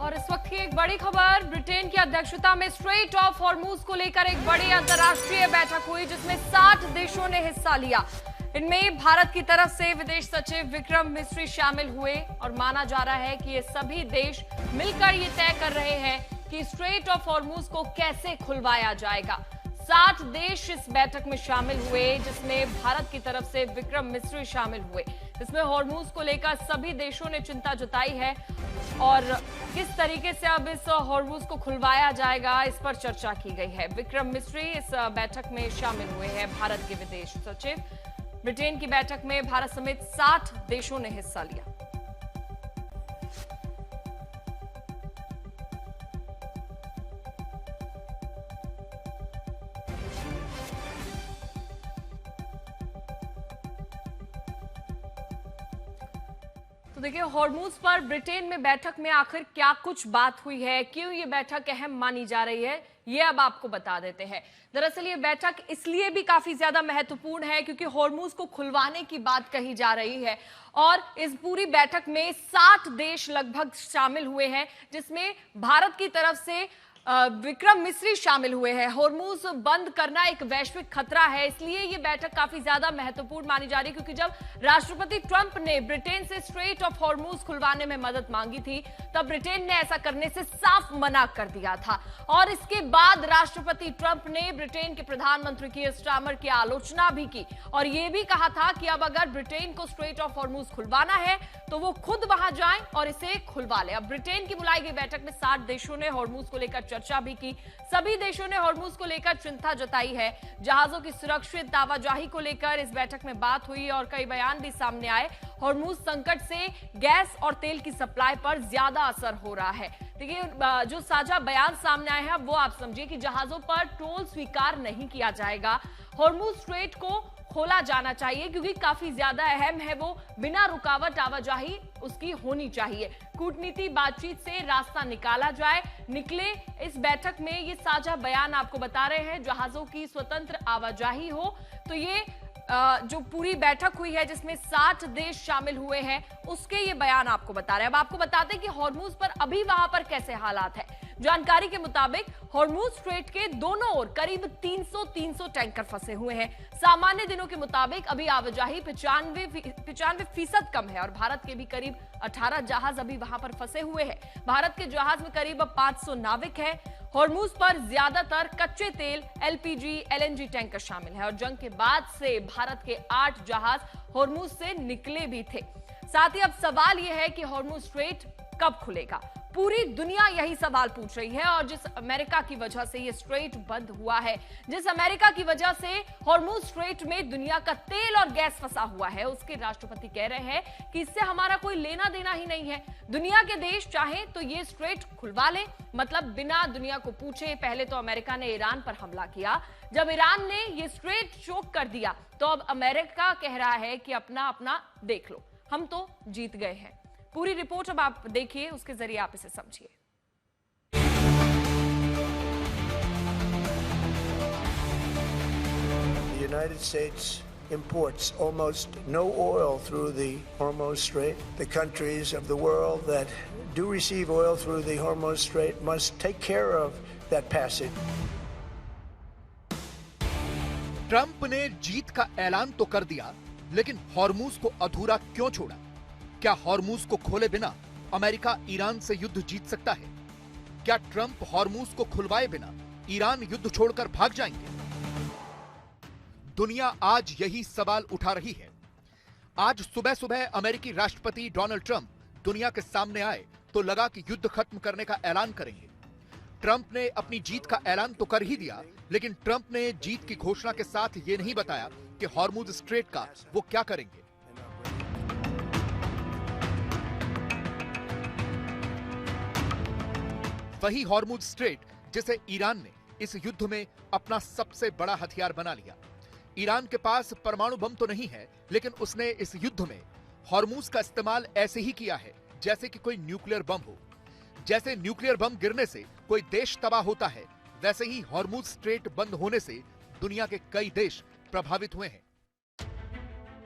और इस वक्त की एक बड़ी खबर, ब्रिटेन की अध्यक्षता में स्ट्रेट ऑफ हॉर्मूज को लेकर एक बड़ी अंतर्राष्ट्रीय बैठक हुई जिसमें 60 देशों ने हिस्सा लिया। इनमें भारत की तरफ से विदेश सचिव विक्रम मिस्री शामिल हुए और माना जा रहा है कि ये सभी देश मिलकर ये तय कर रहे हैं कि स्ट्रेट ऑफ हॉर्मूज को कैसे खुलवाया जाएगा। 60 देश इस बैठक में शामिल हुए जिसमें भारत की तरफ से विक्रम मिस्री शामिल हुए। इसमें हॉर्मूज को लेकर सभी देशों ने चिंता जताई है और किस तरीके से अब इस हॉर्मूज को खुलवाया जाएगा इस पर चर्चा की गई है। विक्रम मिस्री इस बैठक में शामिल हुए हैं, भारत के विदेश सचिव। ब्रिटेन की बैठक में भारत समेत 60 देशों ने हिस्सा लिया। तो देखिए, हॉर्मूज पर ब्रिटेन में बैठक में आखिर क्या कुछ बात हुई है, क्यों ये बैठक अहम मानी जा रही है, ये अब आपको बता देते हैं। दरअसल ये बैठक इसलिए भी काफी ज्यादा महत्वपूर्ण है क्योंकि हॉर्मूज को खुलवाने की बात कही जा रही है और इस पूरी बैठक में 60 देश लगभग शामिल हुए हैं जिसमें भारत की तरफ से विक्रम मिस्री शामिल हुए हैं। हॉर्मूज बंद करना एक वैश्विक खतरा है, इसलिए ये बैठक काफी ज्यादा महत्वपूर्ण मानी जा रही है क्योंकि जब राष्ट्रपति ट्रंप ने ब्रिटेन से स्ट्रेट ऑफ हॉर्मूज खुलवाने में मदद मांगी थी तब ब्रिटेन ने ऐसा करने से साफ मना कर दिया था और इसके बाद राष्ट्रपति ट्रंप ने ब्रिटेन के प्रधानमंत्री कीयर स्टारमर की आलोचना भी की और यह भी कहा था कि अब अगर ब्रिटेन को स्ट्रेट ऑफ हॉर्मूज खुलवाना है तो वो खुद वहां जाएं और इसे खुलवा ले। अब ब्रिटेन की बुलाई गई बैठक में 60 देशों ने हॉर्मूज को लेकर चर्चा भी की। सभी देशों ने हॉर्मूज को लेकर चिंता जताई है। जहाजों की सुरक्षित आवाजाही को लेकर इस बैठक में बात हुई और कई बयान भी सामने आए। हॉर्मूज संकट से गैस और तेल की सप्लाई पर ज्यादा असर हो रहा है। देखिए, जो साझा बयान सामने आए हैं वो आप समझिए कि जहाजों पर टोल स्वीकार नहीं किया जाएगा। हॉर्मूज स्ट्रेट को खोला जाना चाहिए क्योंकि काफी ज्यादा अहम है, वो बिना रुकावट आवाजाही उसकी होनी चाहिए। कूटनीति बातचीत से रास्ता निकाला जाए, निकले। इस बैठक में ये साझा बयान आपको बता रहे हैं जहाजों की स्वतंत्र आवाजाही हो। तो ये जो पूरी बैठक हुई है जिसमें 60 देश शामिल हुए हैं उसके ये बयान आपको बता रहे हैं। अब आपको बताते हैं कि हॉर्मूज पर अभी वहां पर कैसे हालात है। जानकारी के मुताबिक हॉर्मूज स्ट्रेट के दोनों ओर करीब 300 टैंकर फंसे हुए हैं। सामान्य दिनों के मुताबिक अभी आवाजाही 95% कम है और भारत के भी करीब 18 जहाज अभी वहां पर फंसे हुए हैं। भारत के जहाज में करीब 500 नाविक हैं। हॉर्मूज पर ज्यादातर कच्चे तेल, एलपीजी, एलएनजी टैंकर शामिल है और जंग के बाद से भारत के 8 जहाज हॉर्मूज से निकले भी थे। साथ ही अब सवाल यह है कि हॉर्मूज स्ट्रेट कब खुलेगा। पूरी दुनिया यही सवाल पूछ रही है और जिस अमेरिका की वजह से ये स्ट्रेट बंद हुआ है, जिस अमेरिका की वजह से हॉर्मूज स्ट्रेट में दुनिया का तेल और गैस फंसा हुआ है, उसके राष्ट्रपति कह रहे हैं कि इससे हमारा कोई लेना देना ही नहीं है। दुनिया के देश चाहे तो ये स्ट्रेट खुलवा ले, मतलब बिना दुनिया को पूछे। पहले तो अमेरिका ने ईरान पर हमला किया, जब ईरान ने ये स्ट्रेट चोक कर दिया तो अब अमेरिका कह रहा है कि अपना अपना देख लो, हम तो जीत गए हैं। पूरी रिपोर्ट अब आप देखिए, उसके जरिए आप इसे समझिए। The United States imports almost no oil through the Hormuz Strait. The countries of the world that do receive oil through the Hormuz Strait must take care of that passage. Trump ने जीत का ऐलान तो कर दिया, लेकिन Hormuz को अधूरा क्यों छोड़ा? क्या हॉर्मूज को खोले बिना अमेरिका ईरान से युद्ध जीत सकता है? क्या ट्रंप हॉर्मूज को खुलवाए बिना ईरान युद्ध छोड़कर भाग जाएंगे? दुनिया आज यही सवाल उठा रही है। आज सुबह सुबह अमेरिकी राष्ट्रपति डोनाल्ड ट्रंप दुनिया के सामने आए तो लगा कि युद्ध खत्म करने का ऐलान करेंगे। ट्रंप ने अपनी जीत का ऐलान तो कर ही दिया, लेकिन ट्रंप ने जीत की घोषणा के साथ यह नहीं बताया कि हॉर्मूज स्ट्रेट का वो क्या करेंगे। वही हॉर्मूज स्ट्रेट जिसे ईरान ने इस युद्ध में अपना सबसे बड़ा हथियार बना लिया। ईरान के पास परमाणु बम तो नहीं है, लेकिन उसने इस युद्ध में हॉर्मूज का इस्तेमाल ऐसे ही किया है जैसे कि कोई न्यूक्लियर बम हो। जैसे न्यूक्लियर बम गिरने से कोई देश तबाह होता है, वैसे ही हॉर्मूज स्ट्रेट बंद होने से दुनिया के कई देश प्रभावित हुए हैं।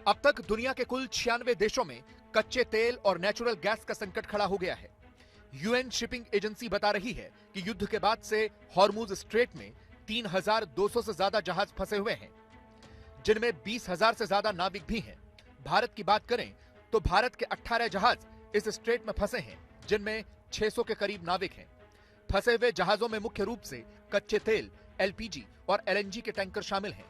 अब तक दुनिया के कुल 96 देशों में कच्चे तेल और नेचुरल गैस का संकट खड़ा हो गया है। यूएन शिपिंग एजेंसी बता रही है कि युद्ध के बाद से हॉर्मुज स्ट्रेट में 3,200 से ज्यादा जहाज फंसे हुए हैं, जिनमें 20,000 से ज्यादा नाविक भी हैं। भारत की बात करें तो भारत के 18 जहाज इस स्ट्रेट में फंसे हैं, जिनमें 600 के करीब नाविक हैं। फंसे हुए जहाजों में मुख्य रूप से कच्चे तेल, एलपीजी और एलएनजी के टैंकर शामिल हैं।